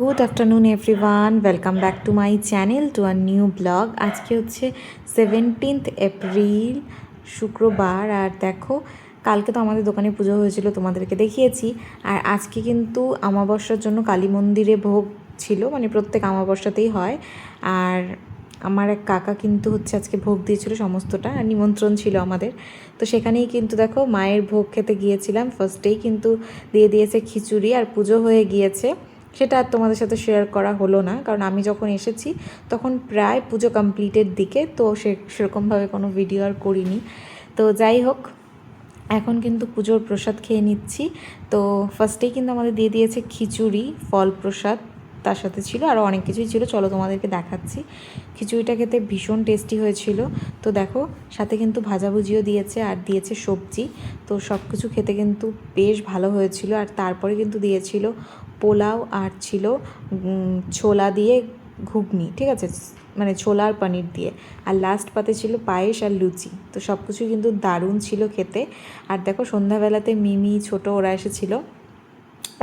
Good afternoon everyone, welcome back to my channel to a new blog. আজকে হচ্ছে 17th April, শুক্রবার। আর দেখো, কালকে তো আমাদের দোকানে পুজো হয়েছিল, তোমাদেরকে দেখিয়েছি। আর আজকে কিন্তু আমাবস্যার জন্য কালী মন্দিরে ভোগ ছিল, মানে প্রত্যেক আমাবস্যাতেই হয়। আর আমার এক কাকা কিন্তু হচ্ছে আজকে ভোগ দিয়েছিল সমস্তটা, আর নিমন্ত্রণ ছিল আমাদের। তো সেখানেই কিন্তু দেখো মায়ের ভোগ খেতে গিয়েছিলাম। ফার্স্টেই কিন্তু দিয়ে দিয়েছে খিচুড়ি, আর পুজো হয়ে গিয়েছে। সেটা আর তোমাদের সাথে শেয়ার করা হলো না, কারণ আমি যখন এসেছি তখন প্রায় পুজো কমপ্লিটের দিকে, তো সেরকমভাবে কোনো ভিডিও আর করিনি। তো যাই হোক, এখন কিন্তু পুজোর প্রসাদ খেয়ে নিচ্ছি। তো ফার্স্টেই কিন্তু আমাদের দিয়ে দিয়েছে খিচুড়ি, ফল প্রসাদ, তার সাথে ছিল আরও অনেক কিছুই ছিল, চলো তোমাদেরকে দেখাচ্ছি। খিচুড়িটা খেতে ভীষণ টেস্টি হয়েছিল। তো দেখো, সাথে কিন্তু ভাজাভুজিও দিয়েছে আর দিয়েছে সবজি। তো সব কিছু খেতে কিন্তু বেশ ভালো হয়েছিল। আর তারপরে কিন্তু দিয়েছিল পোলাও, আর ছিল ছোলা দিয়ে ঘুগনি, ঠিক আছে, মানে ছোলা আর পনির দিয়ে। আর লাস্ট পাতে ছিল পায়েস আর লুচি। তো সব কিছুই কিন্তু দারুণ ছিল খেতে। আর দেখো, সন্ধ্যাবেলাতে মিমি, ছোট ওরা এসেছিলো,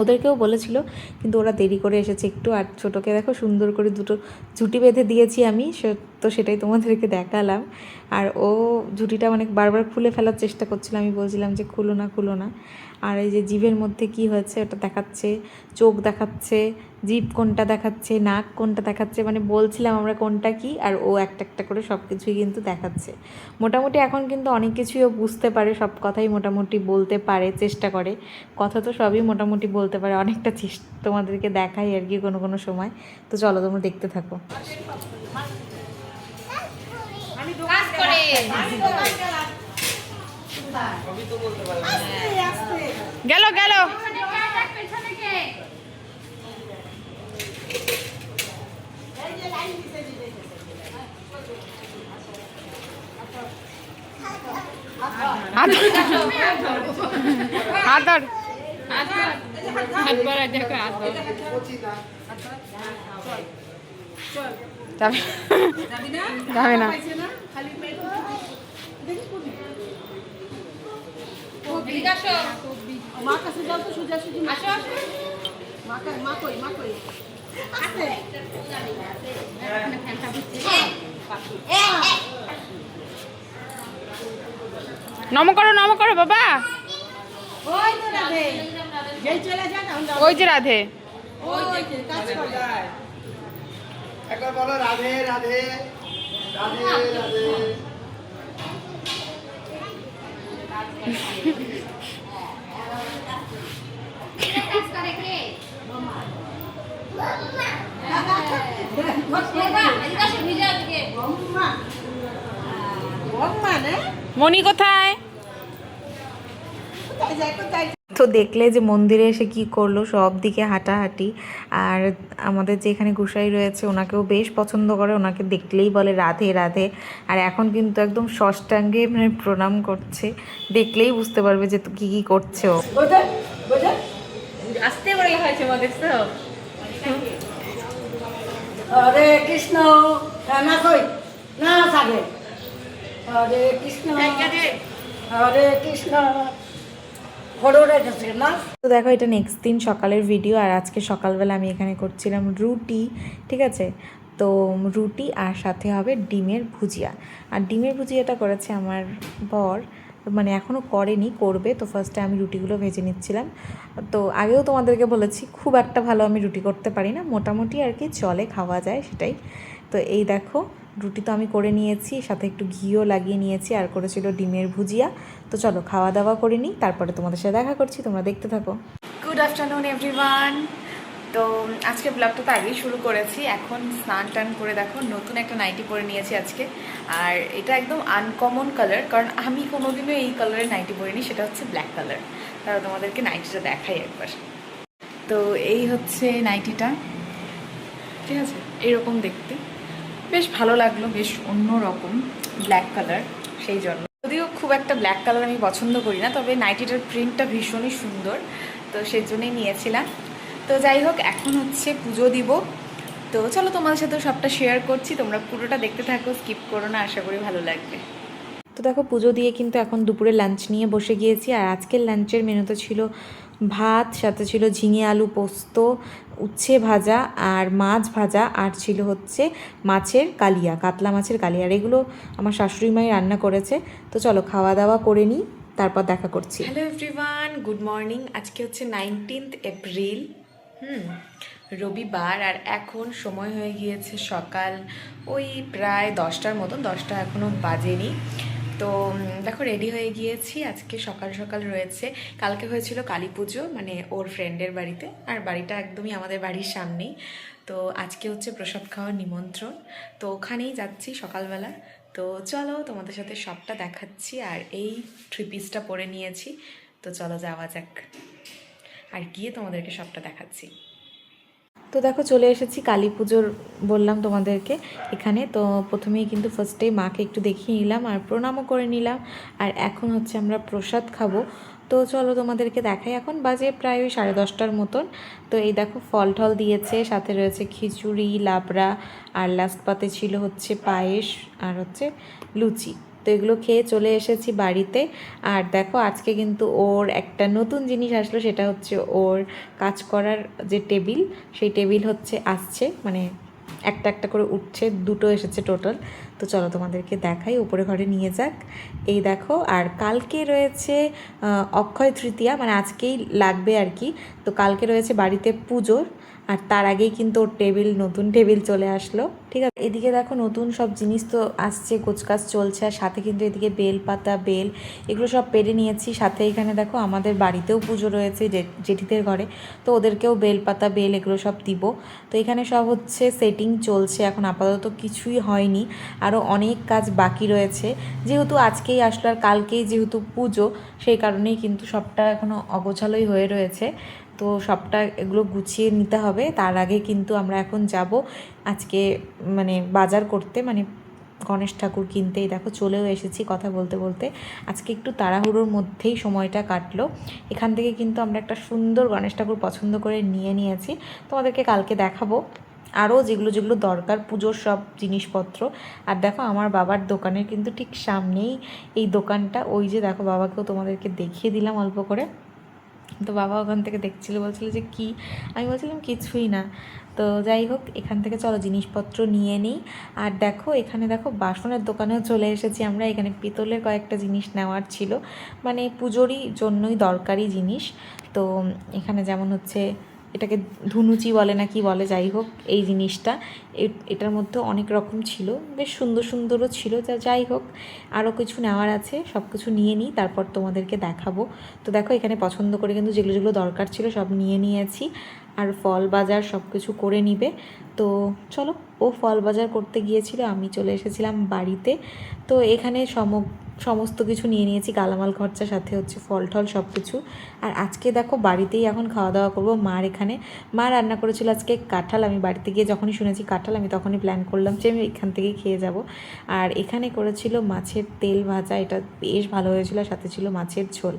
ওদেরকেও বলেছিল, কিন্তু ওরা দেরি করে এসেছে একটু। আর ছোটোকে দেখো সুন্দর করে দুটো ঝুঁটি বেঁধে দিয়েছি আমি, তো সেটাই তোমাদেরকে দেখালাম। আর ও ঝুঁটিটা মানে বারবার খুলে ফেলার চেষ্টা করছিল, আমি বলছিলাম যে খুলো না খুলো না। আর এই যে জিভের মধ্যে কি হয়েছে ওটা দেখাচ্ছে, চোখ দেখাচ্ছে, জিভ কোনটা দেখাচ্ছে, নাক কোনটা দেখাচ্ছে, মানে বলছিলাম আমরা কোনটা কি, আর ও একটা একটা করে সব কিছুই কিন্তু দেখাচ্ছে। মোটামুটি এখন কিন্তু অনেক কিছুই ও বুঝতে পারে, সব কথাই মোটামুটি বলতে পারে, চেষ্টা করে। কথা তো সবই মোটামুটি বলতে পারে, অনেকটা তোমাদেরকে দেখাই আর কি কোনো কোনো সময়। তো চলো, তোমরা দেখতে থাকো। গেল গেল আদর যাবে না। নম করো বাবা। ওই যে রাধে, একবার বলো রাধে রাধে রাধে রাধে। মনি কোথায়? তো দেখলে যে মন্দিরে এসে কি করলো, সব দিকে হাঁটাহাঁটি। আর আমাদের যে এখানে গোসাই রয়েছে ওনাকেও বেশ পছন্দ করে, ওনাকে দেখলেই বলে রাধে রাধে। আর এখন কিন্তু একদম ষষ্ঠাঙ্গে মানে প্রণাম করছে, দেখলেই বুঝতে পারবে যে কী কী করছে ও। আসতে বলা হয়েছে দেখছো? হরে কৃষ্ণ না কই না সাগে হরে কৃষ্ণ হরে কৃষ্ণ তো দেখো, এটা নেক্সট দিন সকালের ভিডিও। আর আজকে সকালবেলা আমি এখানে করছিলাম রুটি, ঠিক আছে। তো রুটি আর সাথে হবে ডিমের ভুজিয়া। আর ডিমের ভুজিয়াটা করেছে আমার বর, মানে এখনও করেনি, করবে। তো ফার্স্টে আমি রুটিগুলো ভেজে নিচ্ছিলাম। তো আগেও তোমাদেরকে বলেছি, খুব একটা ভালো আমি রুটি করতে পারি না, মোটামুটি আর কি চলে, খাওয়া যায় সেটাই। তো এই দেখো, রুটি তো আমি করে নিয়েছি, সাথে একটু ঘিও লাগিয়ে নিয়েছি, আর করেছিল ডিমের ভুজিয়া। তো চলো খাওয়া দাওয়া করে নিই, তারপরে তোমাদের সাথে দেখা করছি, তোমরা দেখতে থাকো। Good afternoon everyone. তো আজকে ব্লগটা তো আগেই শুরু করেছি। এখন স্নান টান করে দেখো নতুন একটা নাইটি পরে নিয়েছি আজকে। আর এটা একদম আনকমন কালার, কারণ আমি কোনোদিনও এই কালারের নাইটি পরিনি, সেটা হচ্ছে ব্ল্যাক কালার। তারা তোমাদেরকে নাইটিটা দেখাই একবার। তো এই হচ্ছে নাইটিটা, ঠিক আছে, এরকম দেখতে বেশ ভালো লাগলো, বেশ অন্য রকম ব্ল্যাক কালার, সেই জন্য। যদিও খুব একটা ব্ল্যাক কালার আমি পছন্দ করি না, তবে নাইটিটার প্রিন্টটা ভীষণই সুন্দর, তো সেই জন্যই নিয়েছিলাম। তো যাই হোক, এখন হচ্ছে পুজো দিব। তো চলো তোমাদের সাথে সবটা শেয়ার করছি, তোমরা পুরোটা দেখতে থাকো, স্কিপ করো না, আশা করি ভালো লাগবে। তো দেখো, পুজো দিয়ে কিন্তু এখন দুপুরে লাঞ্চ নিয়ে বসে গিয়েছি। আর আজকের লাঞ্চের মেনুতে ছিল ভাত, সাথে ছিল ঝিঙে আলু পোস্ত, উচ্ছে ভাজা আর মাছ ভাজা, আর ছিল হচ্ছে মাছের কালিয়া, কাতলা মাছের কালিয়া। আর এগুলো আমার শাশুড়ি মাই রান্না করেছে। তো চলো খাওয়া দাওয়া করে নিই, তারপর দেখা করছি। Hello everyone, good morning. আজকে হচ্ছে 19th এপ্রিল, রবিবার। আর এখন সময় হয়ে গিয়েছে সকাল ওই প্রায় 10টার মতন, 10টা এখনও বাজেনি। তো দেখো রেডি হয়ে গিয়েছি। আজকে সকাল সকাল রয়েছে, কালকে হয়েছিল কালী পুজো, মানে ওর ফ্রেন্ডের বাড়িতে, আর বাড়িটা একদমই আমাদের বাড়ির সামনেই। তো আজকে হচ্ছে প্রসাদ খাওয়ার নিমন্ত্রণ, তো ওখানেই যাচ্ছি সকালবেলা। তো চলো তোমাদের সাথে সবটা দেখাচ্ছি। আর এই থ্রি পিসটা পরে নিয়েছি, তো চলো যাওয়া যাক আর গিয়ে তোমাদেরকে সবটা দেখাচ্ছি। তো দেখো চলে এসেছি কালী পুজোর, বললাম তোমাদেরকে এখানে। তো প্রথমেই কিন্তু ফার্স্টেই মাকে একটু দেখিয়ে নিলাম আর প্রণামও করে নিলাম। আর এখন হচ্ছে আমরা প্রসাদ খাবো। তো চলো তোমাদেরকে দেখাই। এখন বাজে প্রায় ওই 10:30টার মতন। তো এই দেখো ফল টল দিয়েছে, সাথে রয়েছে খিচুড়ি, লাবড়া, আর লাস্ট পাতে ছিল হচ্ছে পায়েস আর হচ্ছে লুচি। তো এগুলো খেয়ে চলে এসেছি বাড়িতে। আর দেখো আজকে কিন্তু ওর একটা নতুন জিনিস আসলো, সেটা হচ্ছে ওর কাজ করার যে টেবিল, সেই টেবিল হচ্ছে আসছে, মানে একটা একটা করে উঠছে, দুটো এসেছে টোটাল। তো চলো তোমাদেরকে দেখাই, উপরে ঘরে নিয়ে যাক। এই দেখো, আর কালকে রয়েছে অক্ষয় তৃতীয়া, মানে আজকেই লাগবে আর কি। তো কালকে রয়েছে বাড়িতে পুজোর, আর তার আগেই কিন্তু ওর টেবিল, নতুন টেবিল চলে আসলো। ঠিক আছে, এদিকে দেখো নতুন সব জিনিস তো আসছে, গোছকাজ চলছে। আর সাথে কিন্তু এদিকে বেল পাতা, বেল, এগুলো সব পেরে নিয়েছি। সাথে এখানে দেখো আমাদের বাড়িতেও পুজো রয়েছে জেঠিদের ঘরে, তো ওদেরকেও বেল পাতা, বেল এগুলো সব দিব। তো এখানে সব হচ্ছে সেটিং চলছে, এখন আপাতত কিছুই হয়নি, আরও অনেক কাজ বাকি রয়েছে। যেহেতু আজকেই আসলো আর কালকেই যেহেতু পুজো, সেই কারণেই কিন্তু সবটা এখনও অগোছালোই হয়ে রয়েছে। তো সবটা এগুলো গুছিয়ে নিতে হবে। তার আগে কিন্তু আমরা এখন যাব আজকে মানে বাজার করতে, মানে গণেশ ঠাকুর কিনতেই। দেখো চলেও এসেছি কথা বলতে বলতে। আজকে একটু তাড়াহুড়োর মধ্যেই সময়টা কাটলো। এখান থেকে কিন্তু আমরা একটা সুন্দর গণেশ ঠাকুর পছন্দ করে নিয়ে নিয়েছি, তোমাদেরকে কালকে দেখাবো আরও যেগুলো যেগুলো দরকার পুজোর সব জিনিসপত্র। আর দেখো আমার বাবার দোকানের কিন্তু ঠিক সামনেই এই দোকানটা, ওই যে দেখো বাবাকেও তোমাদেরকে দেখিয়ে দিলাম অল্প করে। তো বাবা ওখান থেকে দেখছিল, বলছিল যে কি, আমি বলছিলাম কিছুই না। তো যাই হোক, এখান থেকে চলো জিনিসপত্র নিয়ে নিই। আর দেখো এখানে দেখো বাসনের দোকানেও চলে এসেছি আমরা। এখানে পিতলের কয়েকটা জিনিস নেওয়ার ছিল, মানে পুজোরই জন্যই দরকারি জিনিস। তো এখানে যেমন হচ্ছে এটাকে ধুনুচি বলে না কি বলে, যাই হোক এই জিনিসটা, এটার মধ্যে অনেক রকম ছিল, বেশ সুন্দর সুন্দরও ছিল। যাই হোক, আরও কিছু নেওয়ার আছে, সব কিছু নিয়ে নিই, তারপর তোমাদেরকে দেখাবো। তো দেখো এখানে পছন্দ করে কিন্তু যেগুলো যেগুলো দরকার ছিল সব নিয়ে নিয়েছি। আর ফল বাজার সব কিছু করে নিবে। তো চলো, ও ফল বাজার করতে গিয়েছিল, আমি চলে এসেছিলাম বাড়িতে। তো এখানে সমস্ত কিছু নিয়ে নিয়েছি, গালামাল খরচা, সাথে হচ্ছে ফল টল সব কিছু। আর আজকে দেখো বাড়িতেই এখন খাওয়া দাওয়া করবো। মার এখানে, মা রান্না করেছিল আজকে কাঁঠাল। আমি বাড়িতে গিয়ে যখনই শুনেছি কাঁঠাল, আমি তখনই প্ল্যান করলাম যে আমি এখান থেকেই খেয়ে যাব। আর এখানে করেছিল মাছের তেল ভাজা, এটা বেশ ভালো হয়েছিল, সাথে ছিল মাছের ঝোল।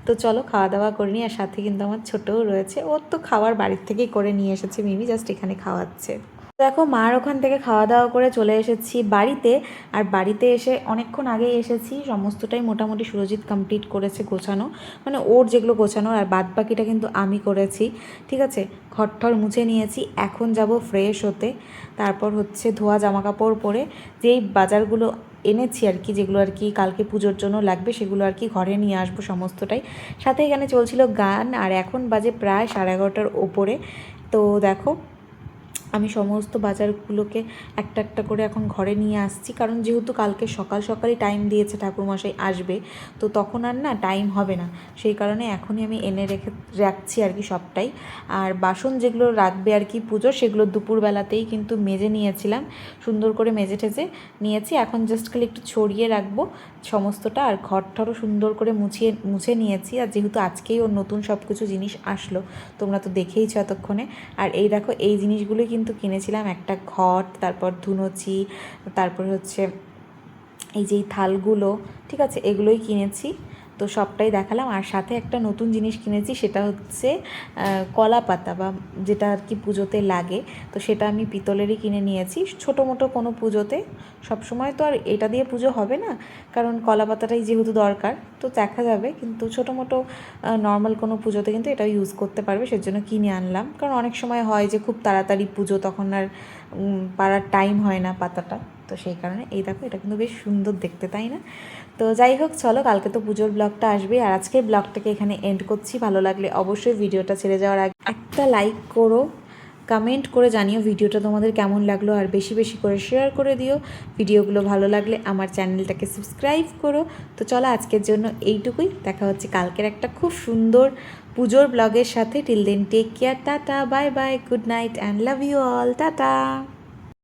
তো চলো খাওয়া দাওয়া করে নিই। আর সাথে কিন্তু আমার ছোটও রয়েছে, ওর তো খাওয়ার বাড়ির থেকেই করে নিয়ে এসেছে মিমি, জাস্ট এখানে খাওয়াচ্ছে। দেখো মার ওখান থেকে খাওয়া দাওয়া করে চলে এসেছি বাড়িতে। আর বাড়িতে এসে অনেকক্ষণ আগেই এসেছি, সমস্তটাই মোটামুটি সুরজিৎ কমপ্লিট করেছে গোছানো, মানে ওর যেগুলো গোছানো, আর বাদ বাকিটা কিন্তু আমি করেছি। ঠিক আছে, ঘরটর মুছে নিয়েছি। এখন যাব ফ্রেশ হতে, তারপর হচ্ছে ধোয়া জামা কাপড় পরে যেই বাজারগুলো এনেছি আর কি, যেগুলো আর কি কালকে পুজোর জন্য লাগবে, সেগুলো আর কি ঘরে নিয়ে আসবো সমস্তটাই। সাথে এখানে চলছিল গান। আর এখন বাজে প্রায় 11:30টার ওপরে। তো দেখো আমি সমস্ত বাজারগুলোকে একটা একটা করে এখন ঘরে নিয়ে আসছি, কারণ যেহেতু কালকে সকাল সকালই টাইম দিয়েছে ঠাকুরমশাই আসবে, তো তখন আর না টাইম হবে না, সেই কারণে এখনই আমি এনে রাখছি আর কি সবটাই। আর বাসন যেগুলো রাখবে আর কি পুজো, সেগুলো দুপুরবেলাতেই কিন্তু মেজে নিয়েছিলাম, সুন্দর করে মেজে ঠেজে নিয়েছি। এখন জাস্ট খালি একটু ছড়িয়ে রাখবো সমস্তটা। আর ঘরটারও সুন্দর করে মুছে নিয়েছি। আর যেহেতু আজকেই ওর নতুন সব কিছু জিনিস আসলো, তোমরা তো দেখেইছো এতক্ষণে। আর এই দেখো এই জিনিসগুলোই কিন্তু কিনেছিলাম, একটা ঘট, তারপর ধুনুচি, তারপর হচ্ছে এই যে থালগুলো, ঠিক আছে, এগুলোই কিনেছি। তো সবটাই দেখালাম। আর সাথে একটা নতুন জিনিস কিনেছি, সেটা হচ্ছে কলা পাতা, বা যেটা আর কি পুজোতে লাগে। তো সেটা আমি পিতলেরই কিনে নিয়েছি, ছোটো মোটো কোনো পুজোতে। সবসময় তো আর এটা দিয়ে পুজো হবে না, কারণ কলা পাতাটাই যেহেতু দরকার, তো দেখা যাবে। কিন্তু ছোটো মোটো নর্মাল কোনো পুজোতে কিন্তু এটা ইউজ করতে পারবে, সেজন্য কিনে আনলাম। কারণ অনেক সময় হয় যে খুব তাড়াতাড়ি পুজো, তখন আর পাড়ার টাইম হয় না পাতাটা, তো সেই কারণে। এই দেখো, এটা কিন্তু বেশ সুন্দর দেখতে, তাই না? তো যাই হোক, চলো, কালকে তো পুজোর ব্লগটা আসবে। আর আজকের ব্লগটাকে এখানে এন্ড করছি। ভালো লাগলে অবশ্যই ভিডিওটা ছেড়ে যাওয়ার আগে একটা লাইক করো, কমেন্ট করে জানিও ভিডিওটা তোমাদের কেমন লাগলো, আর বেশি বেশি করে শেয়ার করে দিও। ভিডিওগুলো ভালো লাগলে আমার চ্যানেলটাকে সাবস্ক্রাইব করো। তো চলো, আজকের জন্য এইটুকুই। দেখা হচ্ছে কালকের একটা খুব সুন্দর পুজোর ব্লগের সাথে। Till then take care, tata, bye bye, good night and love you all, tata.